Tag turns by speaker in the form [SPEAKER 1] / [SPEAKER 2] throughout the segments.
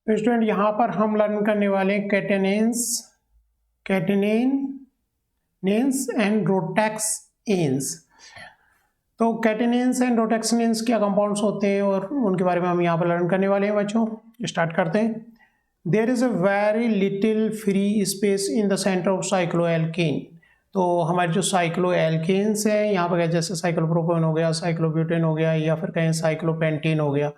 [SPEAKER 1] Student यहाँ पर हम लर्न करने वाले हैं कैटेनेन्स एंड रोटेक्सेन्स। तो कैटेनेन्स एंड रोटेक्सेन्स क्या कंपाउंड्स होते हैं और उनके बारे में हम यहाँ पर लर्न करने वाले हैं बच्चों। स्टार्ट करते हैं। There is a very little free space in the centre of cycloalkane. तो हमारे जो साइक्लोएल्केन्स हैं यहाँ पर जैसे साइक्लोप्रोपेन हो गया, साइक्लोब्यूटेन हो गया, या फिर कहीं साइक्लोपेंटेन हो गया,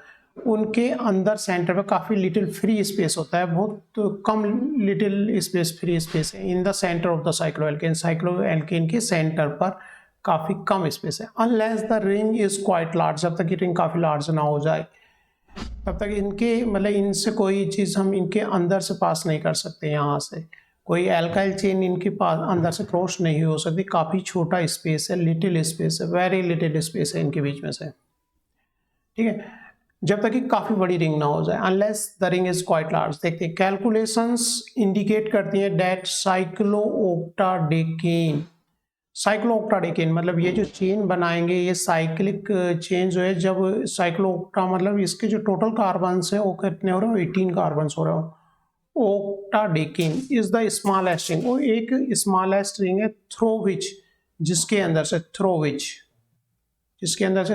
[SPEAKER 1] उनके अंदर सेंटर में काफ़ी लिटिल फ्री स्पेस होता है, बहुत कम लिटिल स्पेस फ्री स्पेस है in the centre of the cycloalkane के सेंटर पर काफ़ी कम स्पेस है। Unless the ring is quite large, जब तक ये रिंग काफ़ी लार्ज ना हो जाए तब तक इनके मतलब इनसे कोई चीज़ हम इनके अंदर से पास नहीं कर सकते। यहाँ से कोई एल्काइल चेन इनके पास अंदर से क्रॉस नहीं हो सकती। काफ़ी छोटा स्पेस है, लिटिल स्पेस है, वेरी लिटिल स्पेस है इनके बीच में से, ठीक है, जब तक कि काफ़ी बड़ी रिंग ना हो जाए। Unless the ring is quite large. देखते हैं कैलकुलेशंस इंडिकेट करती हैं डेट साइक्लोऑक्टाडेकेन मतलब ये जो चेन बनाएंगे ये साइक्लिक चेन जो है, जब साइक्लोऑक्टा मतलब इसके जो टोटल कार्बन्स है वो कितने हो रहे हो, 18 कार्बन्स हो रहे हो। ऑक्टाडेकेन इज द स्मॉलेस्ट रिंग, वो एक स्मॉलेस्ट रिंग है थ्रो विच जिसके अंदर से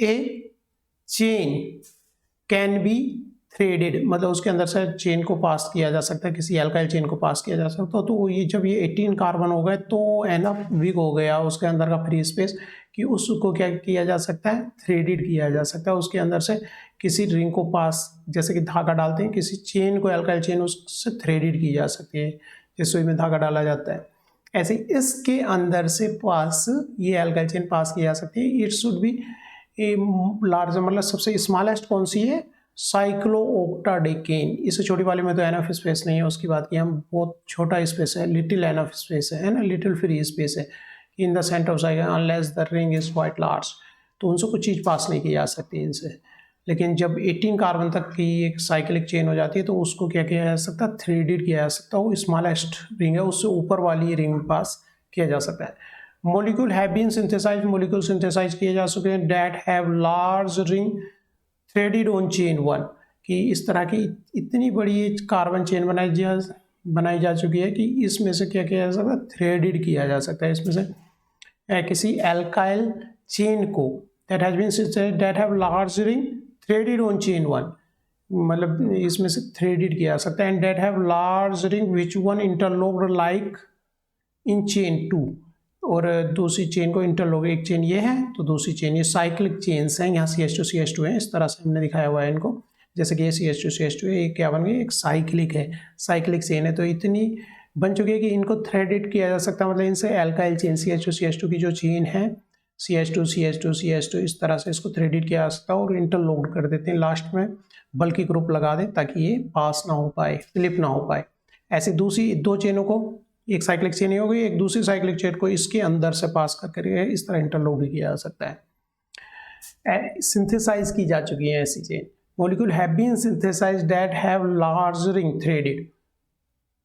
[SPEAKER 1] ए चेन कैन बी थ्रेडेड, मतलब उसके अंदर से चेन को पास किया जा सकता है, किसी एल्काइल चेन को पास किया जा सकता है। तो ये जब ये 18 कार्बन हो गए तो एनफ बिग हो गया उसके अंदर का फ्री स्पेस कि उसको क्या किया जा सकता है, थ्रेडेड किया जा सकता है। उसके अंदर से किसी रिंग को पास, जैसे कि धागा डालते हैं किसी चेन को, एल्काइल चेन, उससे थ्रेडेड की जा सकती है, जिस सुई में धागा डाला जाता है। ऐसे इसके अंदर से पास ये एल्काइल चेन पास की जा सकती है। इट शुड बी लार्ज, मतलब सबसे स्मॉलेस्ट कौन सी है, साइक्लोऑक्टाडेकेन। इससे छोटी वाले में तो एनफ स्पेस नहीं है, उसकी बात की हम, बहुत छोटा स्पेस है, लिटिल एनफ स्पेस है ना, लिटिल फ्री स्पेस है in the centre of cycle unless the ring is quite large. तो उनसे कुछ चीज़ पास नहीं की जा सकती इनसे। लेकिन जब 18 कार्बन तक की एक साइक्लिक चेन हो जाती है तो उसको क्या किया जा सकता है, थ्रेडेड किया जा सकता है। वो स्मॉलेस्ट रिंग है, उससे ऊपर वाली रिंग पास किया जा सकता है। Molecule have been synthesised, molecule synthesise किए जा चुके हैं that have large ring threaded on chain 1, कि इस तरह की इतनी बड़ी कार्बन चेन बनाई जा चुकी है कि इसमें से क्या किया जा सकता है, थ्रेडेड किया जा सकता है। इसमें से किसी एल्काइल चेन को that has been synthesised that have large ring threaded on chain 1, मतलब इसमें से थ्रेडेड किया जा सकता है। And that have large ring which one interlocked like in chain 2, और दूसरी चेन को इंटरलॉक, एक चेन ये है तो दूसरी चेन, ये साइक्लिक चेन्स हैं। यहाँ CH2 है, इस तरह से हमने दिखाया हुआ है इनको, जैसे कि ये CH2 है, ये क्या बन गई, एक साइक्लिक है, साइक्लिक चेन है। तो इतनी बन चुकी है कि इनको थ्रेडेड किया जा सकता है, मतलब इनसे एल्काइल चेन CH2 की जो चेन है CH2 इस तरह से इसको थ्रेडेड किया जा सकता है और इंटरलॉक्ड कर देते हैं, लास्ट में बल्कि ग्रुप लगा दें ताकि ये पास ना हो पाए, फ्लिप ना हो पाए। ऐसे दूसरी दो चेनों को, एक साइक्लिक चेन हो गई, एक दूसरी साइक्लिक चेन को इसके अंदर से पास करके इस तरह इंटरलॉक भी किया जा सकता है। सिंथेसाइज की जा चुकी है ऐसी chain. Molecule have been synthesised that have large ring threaded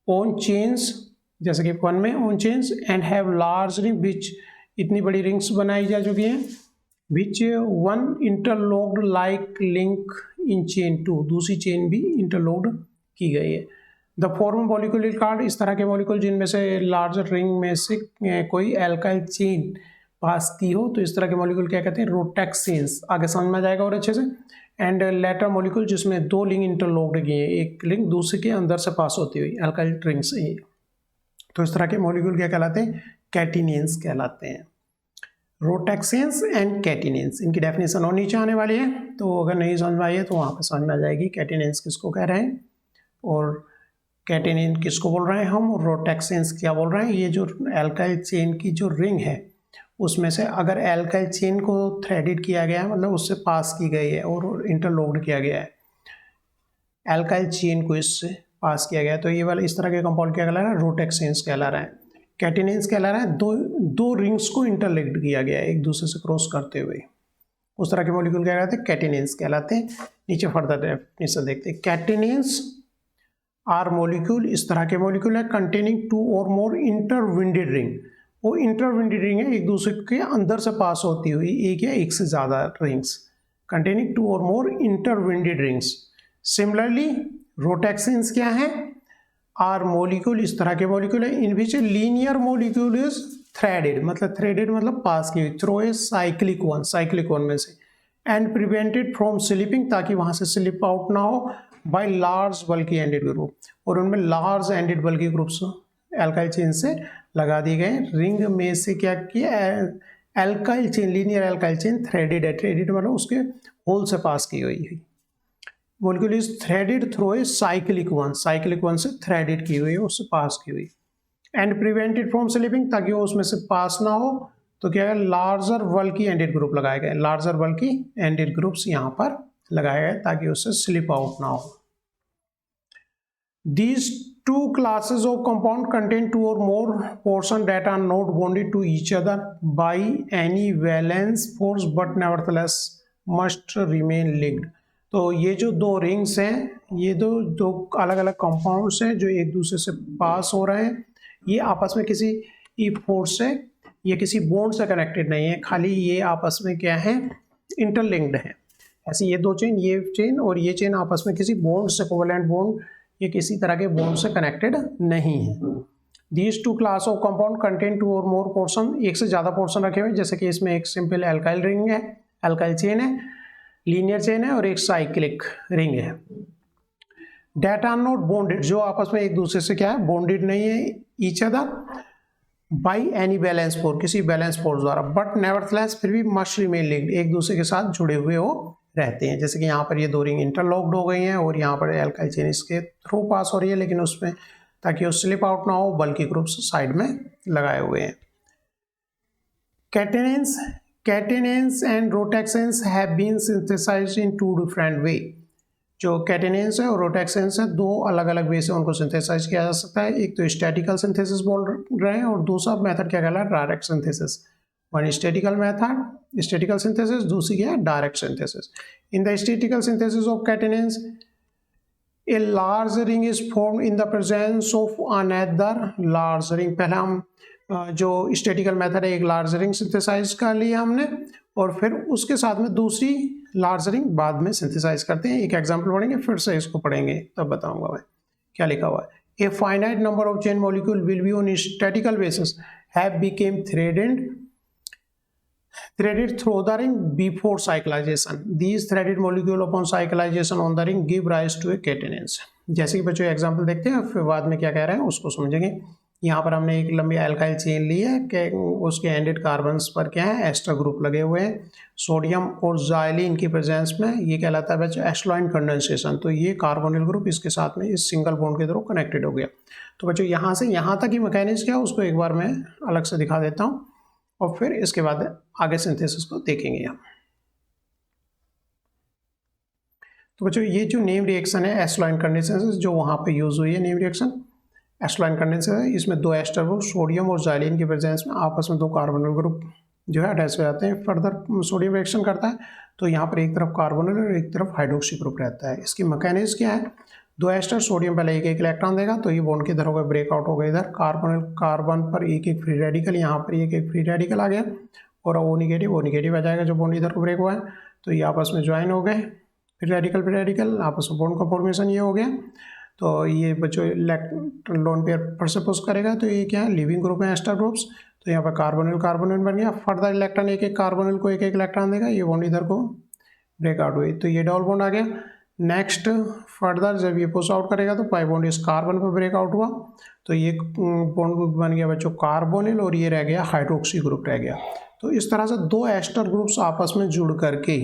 [SPEAKER 1] on chains, जैसे कि 1 में on chains, and have large ring which, इतनी बड़ी रिंग्स बनाई जा चुकी हैं, which one interlocked like link in chain 2, दूसरी चेन भी इंटरलॉक्ड की गई है। द फॉर्म मॉलिक्यूल कार्ड, इस तरह के मॉलिक्यूल जिनमें से लार्जर रिंग में से कोई एल्काइल चेन पास की हो, तो इस तरह के मॉलिक्यूल क्या कहते हैं, रोटेक्सेन्स। आगे समझ में आ जाएगा और अच्छे से। एंड लेटर मॉलिक्यूल जिसमें दो लिंक इंटरलॉक्ड किए हैं, एक लिंक दूसरे के अंदर से पास होती हुई एल्काइल रिंग से, तो इस तरह के मॉलिक्यूल क्या कहलाते हैं, कैटिनेन्स कहलाते हैं। रोटेक्सेन्स एंड कैटिनेन्स, इनकी डेफिनेशन और नीचे आने वाली है, तो अगर नहीं समझ में आई है तो वहाँ पर समझ में आ जाएगी कैटिनेन्स किसको कह रहे हैं और कैटेनिन किसको बोल रहे हैं हम, रोटेक्सेन्स क्या बोल रहे हैं। ये जो एल्काइल चेन की जो रिंग है उसमें से अगर एल्काइल चेन को थ्रेडेड किया गया है, मतलब उससे पास की गई है और इंटरलॉक्ड किया गया है, एल्काइल चेन को इससे पास किया गया है, तो ये वाला इस तरह के कंपाउंड क्या कहला रहा है, रोटेक्सेन्स कहला रहा है। कैटेनिन्स कहला रहा है दो रिंग्स को इंटरलिंक्ड किया गया है एक दूसरे से क्रॉस करते हुए, उस तरह के मॉलिक्यूल क्या कहलाते हैं, कैटेनिन्स कहलाते हैं। नीचे फर्दर डेफिनेशन देखते हैं। कैटेनिन्स आर मॉलिक्यूल, इस तरह के मॉलिक्यूल है, कंटेनिंग 2 और मोर इंटरविंडेड रिंग, वो इंटरविंडेड रिंग है, एक दूसरे के अंदर से पास होती हुई एक या एक से ज़्यादा रिंग्स, कंटेनिंग 2 और मोर इंटरविंडेड रिंग्स सिमिलरली रोटेक्सिन्स क्या है, आर मॉलिक्यूल, इस तरह के मॉलिक्यूल है इन विच लीनियर मॉलिक्यूल इज थ्रेडेड, मतलब थ्रेडेड मतलब पास की हुई, थ्रो ए साइक्लिक वन में से, एंड प्रिवेंटेड फ्रॉम स्लिपिंग, ताकि वहां से स्लिप आउट ना हो, बाय लार्ज बल्कि एंडेड ग्रुप, और उनमें लार्ज एंडेड बल्कि ग्रुप्स एल्काइल चेन से लगा दिए गए। रिंग में से क्या किया, alkyl chain, linear alkyl chain threaded है, थ्रेडेड मतलब उसके होल से पास की हुई है। Molecule is threaded through a cyclic one से थ्रेडेड की हुई है, उससे पास की हुई, एंड प्रिवेंटेड फ्रॉम स्लिपिंग, ताकि वो उसमें से पास ना हो, तो क्या है, लार्जर बल्कि एंडेड ग्रुप लगाए गए, लार्जर बल्कि एंडेड ग्रुप्स यहाँ पर लगाए गए ताकि उससे स्लिप आउट ना हो। These two classes of compound contain two or more portions that are not bonded to each other by any valence force but nevertheless must remain linked। तो ये जो दो रिंग्स हैं, ये दो अलग अलग कंपाउंड्स हैं जो एक दूसरे से पास हो रहे हैं, ये आपस में किसी फोर्स से, ये किसी बॉन्ड से कनेक्टेड नहीं है, खाली ये आपस में क्या है, इंटरलिंक्ड है। ऐसे ये दो चेन, ये चेन और ये चेन आपस में किसी बॉन्ड से, कोवैलेंट बॉन्ड, ये किसी तरह के बॉन्ड से कनेक्टेड नहीं है। These two class of compound contain two और मोर पोर्शन, एक से ज़्यादा पोर्शन रखे हुए, जैसे कि इसमें एक सिंपल एल्काइल रिंग है, एल्काइल चेन है, लीनियर चेन है, और एक साइक्लिक रिंग है। डेट आर नॉट बॉन्डेड, जो आपस में एक दूसरे से क्या है, बॉन्डेड नहीं है each other by any balance force, किसी बैलेंस फोर्स द्वारा, बट नेवरथलेस फिर भी मस्ट रिमेन लिंक्ड, एक दूसरे के साथ जुड़े हुए हो रहते हैं। जैसे कि यहाँ पर ये दो रिंग इंटरलॉक्ड हो गई हैं और यहाँ पर एल्काइल चेन इसके थ्रू पास हो रही है, लेकिन उसमें ताकि वो स्लिप आउट ना हो, बल्कि ग्रुप्स साइड में लगाए हुए हैं। Catenanes and rotaxanes have been synthesised in two different way. जो कैटेनेंस है और रोटेक्सेंस है, दो अलग अलग वे से उनको सिंथेसाइज किया जा सकता है। एक तो स्टैटिकल सिंथेसिस बोल रहे हैं और दूसरा मेथड क्या कहला है, direct synthesis. One statistical method, statistical synthesis, दूसरी क्या है, direct synthesis. In the statistical synthesis of catenanes a large ring is form in the presence of another large ring. पहले हम जो स्टैटिकल मेथड है, एक लार्ज रिंग सिंथेसाइज कर लिया हमने, और फिर उसके साथ में दूसरी लार्ज रिंग बाद में सिंथेसाइज करते हैं। एक एग्जांपल पढ़ेंगे, फिर से इसको पढ़ेंगे तब बताऊंगा मैं क्या लिखा हुआ है। A finite number of chain molecule will be on statistical basis have became threaded through the ring before cyclization. These threaded molecule upon cyclization on the ring give rise to a catenance। जैसे कि बच्चों example देखते हैं, फिर बाद में क्या कह रहे हैं उसको समझेंगे। यहाँ पर हमने एक लंबी एल्काइल चेन ली है कि उसके एंडेड कार्बन्स पर क्या है, एस्टर ग्रुप लगे हुए हैं, सोडियम और ज़ाइलिन की प्रेजेंस में। ये कहलाता है बच्चों एस्टोलाइन कंडेंसेशन। तो ये कार्बोनिल ग्रुप इसके साथ में इस सिंगल बॉन्ड के थ्रू कनेक्टेड हो गया। तो बच्चों यहाँ से यहाँ तक ही मैकेनिज्म क्या है उसको एक बार मैं अलग से दिखा देता हूँ, और फिर इसके बाद आगे सिंथेसिस को देखेंगे हम। तो बच्चों ये जो नेम रिएक्शन है एस्टोलाइन कंडेंसेशन, जो वहाँ पे यूज हुई है नेम रिएक्शन एस्टोलाइन कंडेंसेशन है, इसमें दो एस्टर ग्रुप सोडियम और ज़ाइलिन की प्रेजेंस में आपस में दो कार्बोनिल ग्रुप जो है अटैच हो जाते हैं। फर्दर सोडियम रिएक्शन करता है तो यहाँ पर एक तरफ कार्बोनिल और एक तरफ हाइड्रोक्सी ग्रुप रहता है। इसकी मैकेनिज्म क्या है, दो एस्टर सोडियम पहले एक एक इलेक्ट्रॉन देगा, तो ये बॉन्ड किधर होगा, ब्रेकआउट होगा इधर, कार्बन पर एक एक फ्री रेडिकल, यहाँ पर एक एक फ्री रेडिकल आ गया, और वो निगेटिव आ जाएगा जो बॉन्ड इधर को ब्रेक हुआ है। तो ये आपस में ज्वाइन हो गए, फ्री रेडिकल आपस में बॉन्ड का फॉर्मेशन ये हो गया। तो ये बच्चों लोन पेयर पर से पुश करेगा, तो ये क्या है, लिविंग ग्रुप है एस्टर ग्रुप्स। तो यहाँ पर कार्बोनिल बन गया, फर्दर इलेक्ट्रॉन एक एक कार्बोनिल को एक एक इलेक्ट्रॉन देगा, ये बॉन्ड इधर को ब्रेकआउट हुई, तो ये डबल बॉन्ड आ गया। नेक्स्ट फर्दर जब ये पुश आउट करेगा तो पाई बॉन्ड इस कार्बन पर ब्रेकआउट हुआ, तो ये बॉन्ड बन गया बच्चों कार्बोनिल, और ये रह गया हाइड्रोक्सी ग्रुप रह गया। तो इस तरह से दो एस्टर ग्रुप्स आपस में जुड़ करके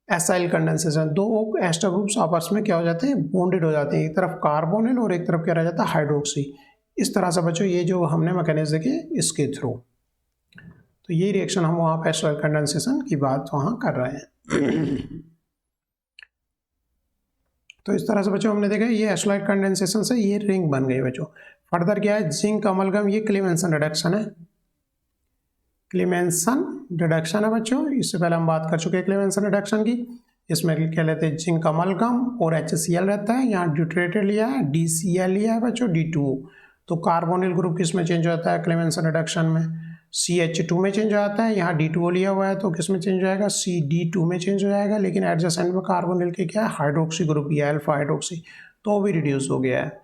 [SPEAKER 1] एसाइल कंडेंसेशन, दो एस्टर ग्रुप्स आपस में क्या हो जाते हैं, बॉन्डेड हो जाते हैं, एक तरफ कार्बोनिल और एक तरफ क्या रह जाता है, हाइड्रोक्सी। इस तरह से बच्चों ये जो हमने मैकेनिज्म देखे इसके थ्रू, तो ये रिएक्शन हम वहाँ पे एसाइल कंडेंसेशन की बात वहाँ कर रहे हैं। तो इस तरह से बच्चों हमने देखा ये एसाइल कंडेंसेशन से ये रिंग बन गई बच्चों। फर्दर क्या है, जिंक अमलगम, ये क्लेमेंसन रिडक्शन है, क्लेमेंसन रिडक्शन है बच्चों। इससे पहले हम बात कर चुके हैं क्लेमेंसन रिडक्शन की। इसमें क्या लेते हैं, जिंक अमलगम और HCl रहता है, यहाँ ड्यूट्रेटेड लिया है, DCl लिया है बच्चों, D2। तो कार्बोनिल ग्रुप किसमें चेंज होता है क्लेमेंसन रिडक्शन में, CH2 में चेंज हो जाता है, यहाँ D2O लिया हुआ है तो किस में चेंज हो जाएगा, CD2 में चेंज हो जाएगा। लेकिन एडजेसेंट में कार्बोनिल के क्या है, हाइड्रोक्सी ग्रुप दिया है, अल्फा हाइड्रोक्सी, तो वो भी रिड्यूस हो गया है,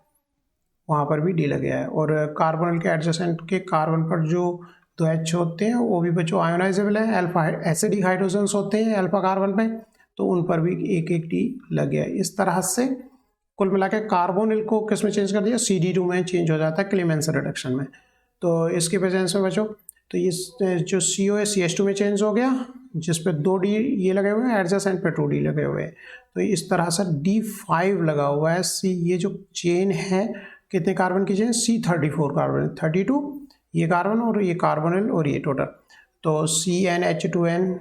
[SPEAKER 1] वहाँ पर भी डी लग गया है। और कार्बोनिल के एडजेसेंट के कार्बन पर जो 2 H होते हैं वो भी बच्चों आयोनाइजेबल है, अल्फा एसिडिक हाइड्रोजन्स होते हैं अल्फा कार्बन पे, तो उन पर भी एक एक डी लग गया है। इस तरह से कुल मिला के कार्बोनिल को किस में चेंज कर दिया, CD2 में चेंज हो जाता है क्लेमेंस रिडक्शन में। तो इसके प्रेजेंस में बच्चों तो ये जो CO है CH2 में चेंज हो गया, जिस पे 2 डी ये लगे हुए हैं, एडजेसेंट पे 2 डी लगे हुए हैं। तो इस तरह से D5 लगा हुआ है। ये जो चेन है कितने कार्बन की चेन, C34 कार्बन, 32 ये कार्बन और ये कार्बोनिल और ये टोटल। तो CnH2n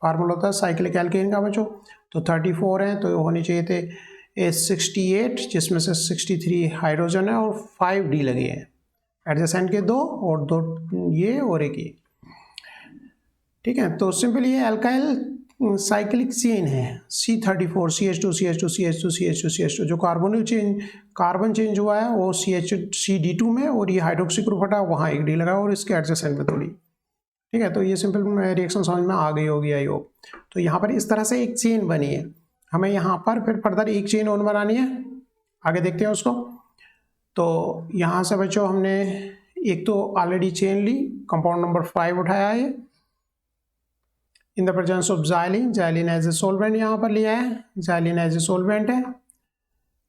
[SPEAKER 1] फार्मूला होता है साइक्लिक एल्केन का बच्चों, तो 34 है तो होने चाहिए थे 68, जिसमें से 63 हाइड्रोजन है और 5 डी लगे हैं, एडजेसेंट के 2 और 2 ये और एक ये। ठीक है, तो सिंपल ये अल्काइल साइक्लिक चेन है C34 CH2 CH2 CH2 CH2 CH2। जो कार्बोनिल चेंज कार्बन चेंज हुआ है वो CD2 में, और ये हाइड्रोक्सी ग्रुप हटा वहाँ एक डी लगा और इसके एडजेसेंट में थोड़ी। ठीक है, तो ये सिंपल रिएक्शन समझ में आ गई होगी आई होप। तो यहाँ पर इस तरह से एक चेन बनी है, हमें यहाँ पर फिर फर्दर एक चेन और बनानी है, आगे देखते हैं उसको। तो यहाँ से बच्चों हमने एक तो ऑलरेडी चेन ली, कंपाउंड नंबर 5 उठाया है, in the presence of xylene as a solvent यहाँ पर लिया है, जाइलिन एज ए सोलवेंट है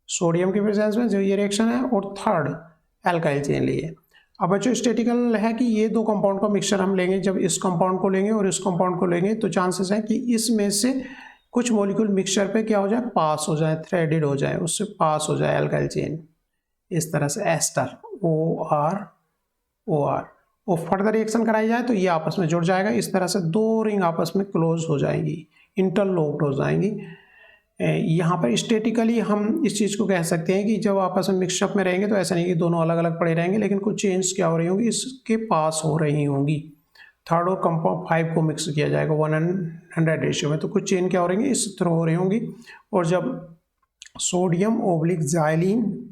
[SPEAKER 1] सोडियम के प्रेजेंस में जो ये रिएक्शन है, और थर्ड एल्काइल चेन ली है। अब बच्चों स्टेटिकल है कि ये 2 कंपाउंड का मिक्सचर हम लेंगे, जब इस कंपाउंड को लेंगे और इस कंपाउंड को लेंगे तो चांसेस है कि इसमें से कुछ मॉलिक्यूल मिक्सचर पे क्या हो जाए, पास हो जाए, थ्रेडेड हो जाए, उससे पास हो जाए एल्काइल चेन, इस तरह से एस्टर OR और फर्दर रिएक्शन कराई जाए तो ये आपस में जुड़ जाएगा। इस तरह से 2 रिंग आपस में क्लोज हो जाएंगी, इंटरलॉक्ड हो जाएंगी। यहाँ पर स्टेटिकली हम इस चीज़ को कह सकते हैं कि जब आपस में मिक्सअप में रहेंगे तो ऐसा नहीं कि दोनों अलग अलग पड़े रहेंगे, लेकिन कुछ चेंज क्या हो रही होंगी, इसके पास हो रही होंगी। थर्ड और कंपाउंड 5 को मिक्स किया जाएगा 100 रेशियो में, तो कुछ चेन क्या हो रही इस थ्रो हो रही होंगी। और जब सोडियम ओब्लिक जाइलिन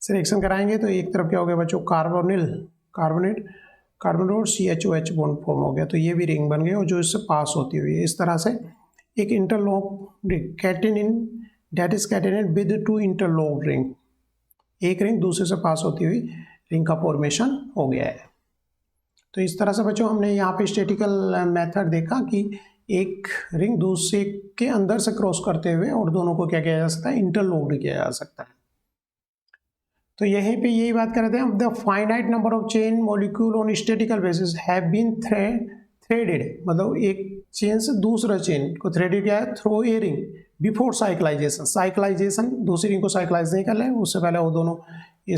[SPEAKER 1] से रिएक्शन कराएंगे तो एक तरफ क्या हो गया बच्चों, कार्बोनेट और CHOH बॉन्ड फॉर्म हो गया, तो ये भी रिंग बन गई और जो इससे पास होती हुई है। इस तरह से एक interlock catenin, that is catenin with 2 interlocked ring, एक रिंग दूसरे से पास होती हुई रिंग का फॉर्मेशन हो गया है। तो इस तरह से बच्चों हमने यहाँ पे स्टेटिकल मेथड देखा कि एक रिंग दूसरे के अंदर से क्रॉस करते हुए और दोनों को क्या किया जा सकता है, इंटरलॉक्ड किया जा सकता है। तो यहीं पे यही बात कर रहे थे, the finite number of chain molecule on statistical basis have been threaded, मतलब एक चेन से दूसरा चेन को थ्रेडेड किया है through a ring before cyclisation दूसरी रिंग को साइक्लाइज नहीं कर ले, उससे पहले वो दोनों ये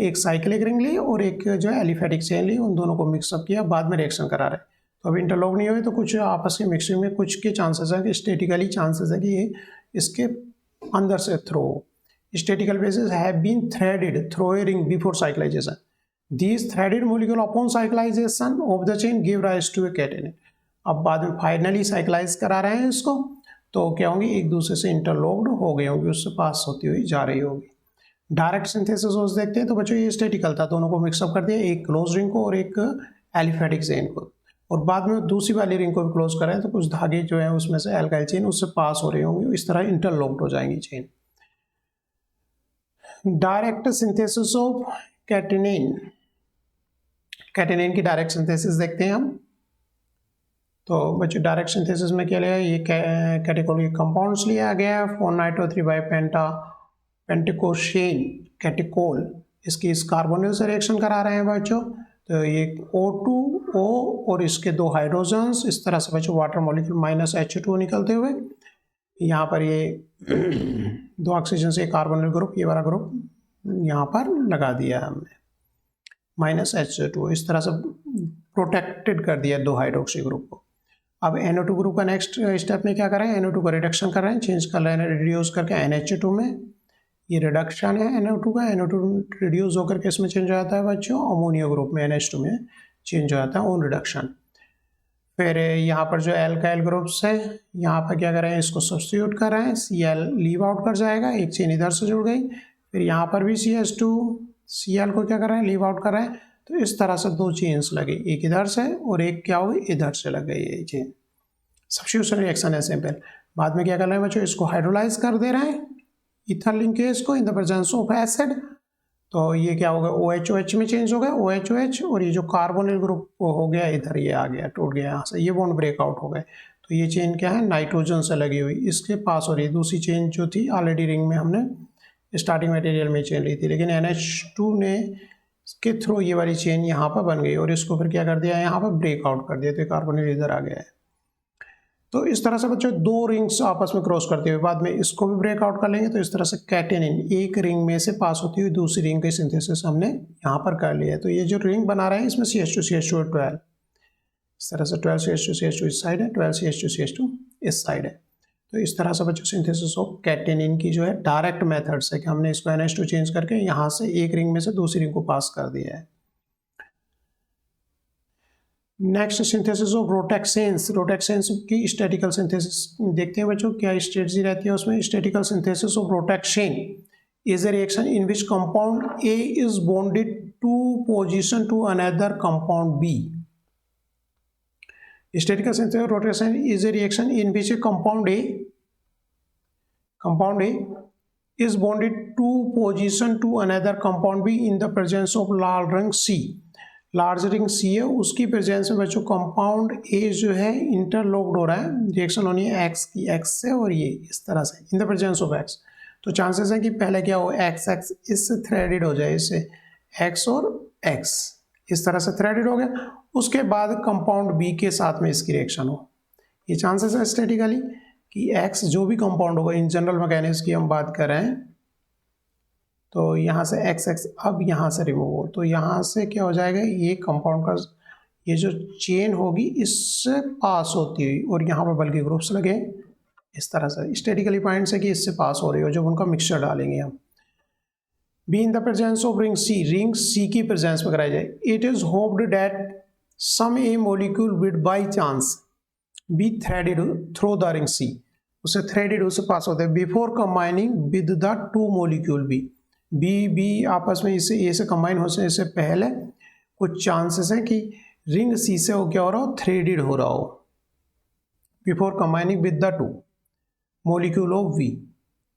[SPEAKER 1] एक साइक्लिक रिंग ली और एक जो है एलिफेटिक चेन ली, उन दोनों को मिक्सअप किया, बाद में रिएक्शन करा रहे। तो अभी इंटरलॉक नहीं हुए तो कुछ आपस की मिक्सिंग में कुछ के चांसेस है कि स्टेटिकली चांसेस है कि ये इसके अंदर से through statistical basis have been threaded through a ring before cyclisation. These threaded molecule upon cyclization of the chain give rise to a catenate। अब बाद में फाइनली साइक्लाइज करा रहे हैं इसको, तो क्या होंगी, एक दूसरे से इंटरलॉक्ड हो गई होंगी, उससे पास होती हुई जा रही होगी। डायरेक्ट सिंथेसिस देखते हैं तो बच्चों ये स्टेटिकल था, दोनों को मिक्सअप कर दिया, एक क्लोज रिंग को और एक एलिफेटिक चेन को, और बाद में दूसरी वाली रिंग को भी क्लोज करें तो कुछ धागे जो है उसमें से एल्काइल चेन उससे पास हो रही होंगी, इस तरह इंटरलॉक्ड हो जाएंगी chain. Direct synthesis of catenin की डायरेक्ट सिंथेसिस देखते हैं हम। तो बच्चों डायरेक्ट सिंथेसिस में क्या लिया, ये कैटेकोल कंपाउंड्स लिया गया है, 4-nitrothree पेंटेकोशेन कैटेकोल, इसकी इस कार्बोनिल से रिएक्शन करा रहे हैं बच्चों। तो ये O2O और इसके 2 हाइड्रोजन्स, इस तरह से बच्चों वाटर मॉलिक्यूल -H2 निकलते हुए यहाँ पर ये 2 ऑक्सीजन से कार्बोनिल ग्रुप, ये वाला ग्रुप यहाँ पर लगा दिया है हमने -H2, इस तरह से प्रोटेक्टेड कर दिया 2 हाइड्रोक्सी ग्रुप को। अब NO2 ग्रुप का नेक्स्ट स्टेप में क्या कर रहे हैं, NO2 का रिडक्शन कर रहे हैं, चेंज कर रहे हैं, रिड्यूस करके NH2 में, ये रिडक्शन है NO2 का, NO2 रिड्यूस होकर के इसमें चेंज हो जाता है बच्चों अमोनिया ग्रुप में, NH2 में चेंज हो जाता है ऑन रिडक्शन। फिर यहाँ पर जो एल्काइल ग्रुप्स है यहाँ पर क्या कर रहे हैं, इसको सब्स्टिट्यूट कर रहे हैं, Cl लीव आउट कर जाएगा, एक चेन इधर से जुड़ गई। फिर यहाँ पर भी CH2 Cl को क्या कर रहे हैं, लीव आउट कर रहे हैं, तो इस तरह से दो चेन्स लगे, एक इधर से और एक क्या हुई इधर से लग गई ये चेन। सब्स्टिट्यूशन रिएक्शन है सिंपल। बाद में क्या कर रहे हैं बच्चों, इसको हाइड्रोलाइज कर दे रहे हैं इथर लिंकेज को इन द प्रेजेंस ऑफ एसिड। तो ये क्या हो गया, OH में चेंज हो गया, OH और ये जो कार्बोनिल ग्रुप हो गया इधर ये आ गया, टूट गया यहाँ से, ये बॉन्ड ब्रेकआउट हो गए। तो ये चेन क्या है, नाइट्रोजन से लगी हुई, इसके पास हो रही है। दूसरी चेन जो थी ऑलरेडी रिंग में हमने स्टार्टिंग मटेरियल में चेन ली थी, लेकिन NH2 ने के थ्रू ये वाली चेन यहाँ पर बन गई और इसको फिर क्या कर दिया, यहाँ पर ब्रेकआउट कर दिया, तो कार्बोनिल इधर आ गया है। तो इस तरह से बच्चों दो रिंग्स आपस में क्रॉस करते हुए बाद में इसको भी ब्रेकआउट कर लेंगे। तो इस तरह से कैटेनिन एक रिंग में से पास होती हुई दूसरी रिंग के सिंथेसिस हमने यहाँ पर कर लिया है। तो ये जो रिंग बना रहे हैं इसमें CH2 12, इस तरह से 12 CH2 इस साइड है, 12 CH2 इस साइड है। तो इस तरह से बच्चों सिंथेसिस ऑफ कैटेनिन की जो है डायरेक्ट मेथड से कि हमने इसको NH2 चेंज करके यहाँ से एक रिंग में से दूसरी रिंग को पास कर दिया है। Next synthesis of rotaxanes. Rotaxanes की स्टैटिकल सिंथेसिस देखते हैं बच्चों, क्या स्ट्रेटजी रहती है उसमें। Statistical synthesis of rotaxane is a reaction in which compound A is bonded to position to another compound B। Statistical synthesis of rotaxane is a reaction in which a compound A is bonded to position to another compound B in the presence of large ring C। Large ring C है, उसकी presence में बच्चों compound A जो है interlocked हो रहा है, reaction होनी है X की, X से और ये इस तरह से इन द प्रेजेंस ऑफ X। तो चांसेस है कि पहले क्या हो, X इससे थ्रेडेड हो जाए, इससे X और X इस तरह से थ्रेडेड हो गया, उसके बाद कंपाउंड B के साथ में इसकी रिएक्शन हो। ये चांसेस है स्टैटिकली कि X जो भी कंपाउंड होगा, इन जनरल मैकेनिक्स की हम बात कर रहे हैं, तो यहाँ से XX अब यहाँ से रिमूव हो, तो यहाँ से क्या हो जाएगा, ये कंपाउंड का ये जो चेन होगी इससे पास होती हुई और यहाँ पर बल्कि ग्रुप्स लगे इस तरह से स्टैटिकली पॉइंट से कि इससे पास हो रही हो, जब उनका मिक्सचर डालेंगे हम। B in the presence of ring C की प्रेजेंस में कराई जाए। It is hoped that some A molecule would by chance be threaded through the ring C, उसे थ्रेडेड उससे पास होते हैं before combining with the two molecule B आपस में इससे ए से कंबाइन होने से पहले कुछ चांसेस हैं कि रिंग C से वो क्या हो रहा हो, थ्रेडेड हो रहा हो before combining with the two molecule of V,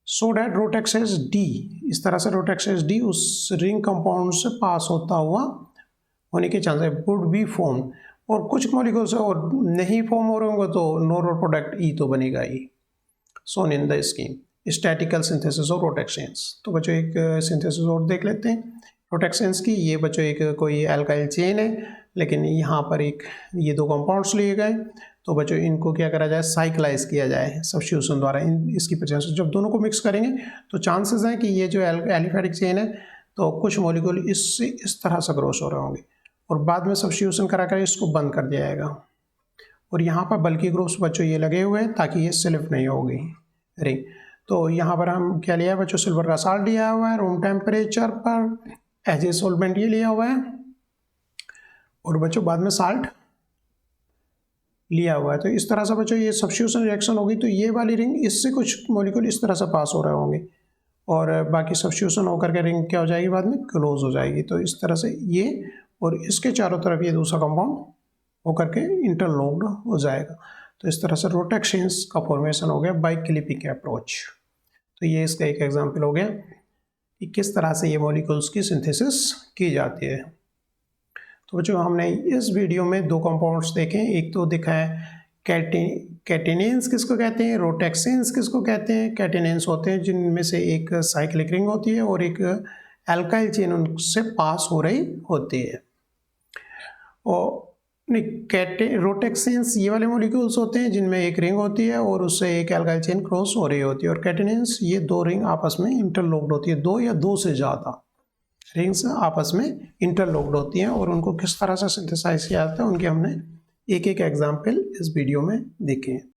[SPEAKER 1] so that rotaxanes D, इस तरह से रोटेक्सेस D उस रिंग कंपाउंड से पास होता हुआ होने के चांसेस वुड बी फॉर्म, और कुछ मॉलिक्यूल से और नहीं फॉर्म हो रहे होंगे तो नॉर्मल प्रोडक्ट E तो बनेगा ही। Shown in the scheme statistical synthesis of rotaxanes. तो बच्चों एक सिंथेसिस और देख लेते हैं रोटेक्सेंस की। ये बच्चों एक कोई एल्काइल चेन है, लेकिन यहाँ पर एक ये दो कंपाउंड्स लिए गए, तो बच्चों इनको क्या करा जाए, साइक्लाइज किया जाए सब्स्टिट्यूशन द्वारा। इसकी प्रेजेंस जब दोनों को मिक्स करेंगे तो चांसेस हैं कि ये जो एलिफेटिक चेन है तो कुछ मॉलिक्यूल इससे इस तरह से क्रॉस हो रहे होंगे और बाद में सब्स्टिट्यूशन करा कर इसको बंद कर दिया जाएगा। और यहाँ पर बल्कि ग्रुप्स बच्चों ये लगे हुए हैं ताकि ये स्लिप नहीं होगी रिंग। तो यहाँ पर हम क्या लिया है बच्चों, सिल्वर का साल्ट लिया हुआ है रूम टेम्परेचर पर एज ए सोलवेंट, ये लिया हुआ है, और बच्चों बाद में साल्ट लिया हुआ है। तो इस तरह से बच्चों ये सब्स्टिट्यूशन रिएक्शन होगी, तो ये वाली रिंग इससे कुछ मॉलिक्यूल इस तरह से पास हो रहे होंगे और बाकी सब्स्टिट्यूशन होकर के रिंग क्या हो जाएगी, बाद में क्लोज हो जाएगी। तो इस तरह से ये और इसके चारों तरफ ये दूसरा कंपाउंड होकर के इंटरलॉक्ड हो जाएगा। तो इस तरह से रोटेक्सेंस का फॉर्मेशन हो गया बाय क्लिपिंग अप्रोच। तो ये इसका एक एग्जांपल हो गया कि किस तरह से ये मॉलिक्यूल्स की सिंथेसिस की जाती है। तो बच्चों हमने इस वीडियो में दो कंपाउंड्स देखे, एक तो दिखा है कैटेनेंस किसको कहते हैं, रोटेक्सेंस किसको कहते हैं। कैटेनेंस होते हैं जिनमें से एक साइक्लिक रिंग होती है और एक एल्काइल चेन उनसे पास हो रही होती है। और रोटेक्सेंस ये वाले मॉलिक्यूल्स होते हैं जिनमें एक रिंग होती है और उससे एक एल्काइल चेन क्रॉस हो रही होती है। और कैटेनेंस ये दो रिंग आपस में इंटरलॉक्ड होती है, दो या दो से ज़्यादा रिंग्स आपस में इंटरलॉक्ड होती हैं और उनको किस तरह से सिंथेसाइज किया जाता है उनके हमने एक एक एग्जाम्पल इस वीडियो में देखे हैं।